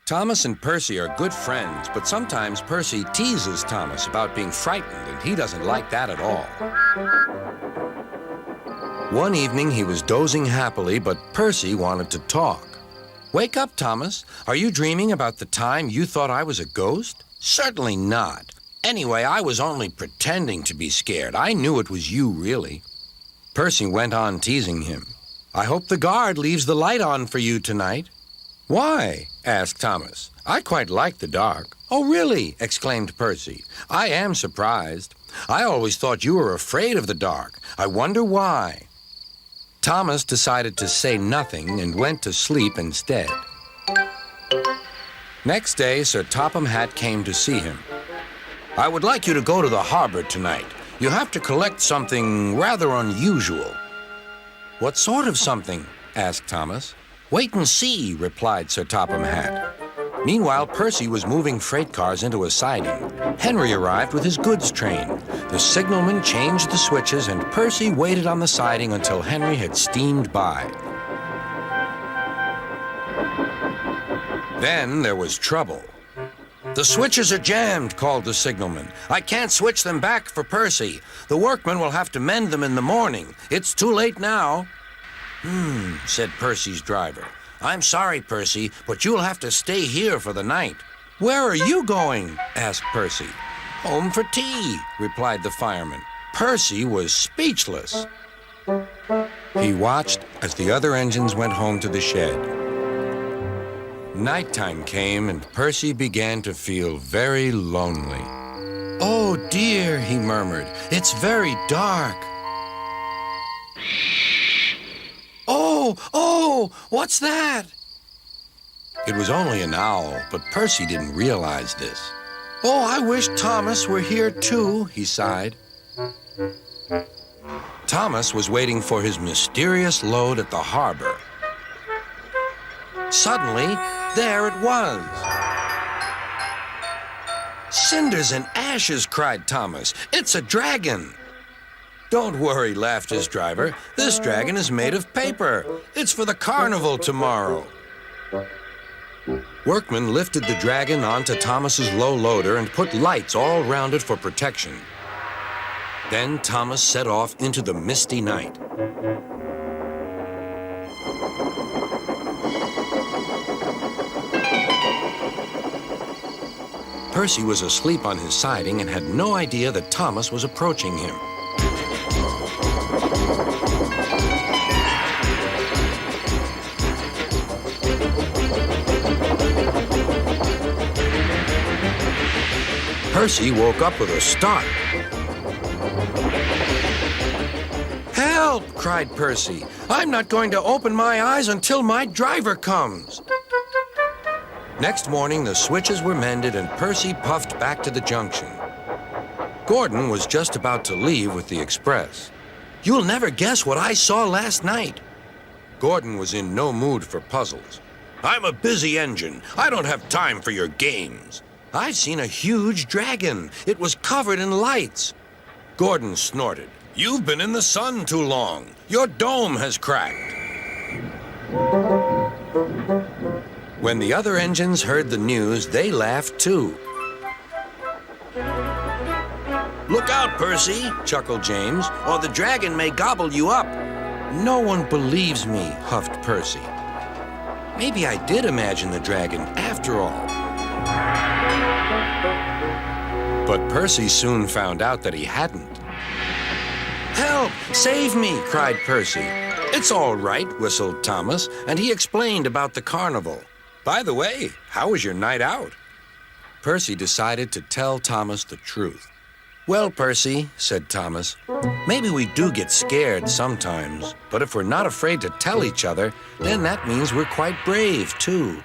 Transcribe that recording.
Thomas and Percy are good friends, but sometimes Percy teases Thomas about being frightened, and he doesn't like that at all. One evening, he was dozing happily, but Percy wanted to talk. "Wake up, Thomas. Are you dreaming about the time you thought I was a ghost?" "Certainly not. Anyway, I was only pretending to be scared. I knew it was you, really." Percy went on teasing him. "I hope the guard leaves the light on for you tonight." "Why?" asked Thomas. "I quite like the dark." "Oh, really?" exclaimed Percy. "I am surprised. I always thought you were afraid of the dark. I wonder why." Thomas decided to say nothing and went to sleep instead. Next day, Sir Topham Hatt came to see him. "I would like you to go to the harbor tonight. You have to collect something rather unusual." "What sort of something?" asked Thomas. "Wait and see," replied Sir Topham Hatt. Meanwhile, Percy was moving freight cars into a siding. Henry arrived with his goods train. The signalman changed the switches, and Percy waited on the siding until Henry had steamed by. Then there was trouble. "The switches are jammed," called the signalman. "I can't switch them back for Percy. The workmen will have to mend them in the morning. It's too late now." Said Percy's driver. "I'm sorry, Percy, but you'll have to stay here for the night." "Where are you going?" asked Percy. "Home for tea," replied the fireman. Percy was speechless. He watched as the other engines went home to the shed. Nighttime came, and Percy began to feel very lonely. "Oh, dear," he murmured, "it's very dark." Oh, what's that?" It was only an owl, but Percy didn't realize this. "Oh, I wish Thomas were here too," he sighed. Thomas was waiting for his mysterious load at the harbor. Suddenly, there it was. "Cinders and ashes," cried Thomas. "It's a dragon." "Don't worry," laughed his driver. "This dragon is made of paper. It's for the carnival tomorrow." Workmen lifted the dragon onto Thomas's low loader and put lights all round it for protection. Then Thomas set off into the misty night. Percy was asleep on his siding and had no idea that Thomas was approaching him. Percy woke up with a start. "Help!" cried Percy. "I'm not going to open my eyes until my driver comes." Next morning, the switches were mended, and Percy puffed back to the junction. Gordon was just about to leave with the express. "You'll never guess what I saw last night." Gordon was in no mood for puzzles. "I'm a busy engine. I don't have time for your games." "I've seen a huge dragon. It was covered in lights." Gordon snorted. "You've been in the sun too long. Your dome has cracked." When the other engines heard the news, they laughed too. "Look out, Percy," chuckled James, "or the dragon may gobble you up." "No one believes me," huffed Percy. Maybe I did imagine the dragon after all. But Percy soon found out that he hadn't. "Help! Save me!" cried Percy. "It's all right," whistled Thomas, and he explained about the carnival. "By the way, how was your night out?" Percy decided to tell Thomas the truth. "Well, Percy," said Thomas, "maybe we do get scared sometimes, but if we're not afraid to tell each other, then that means we're quite brave, too."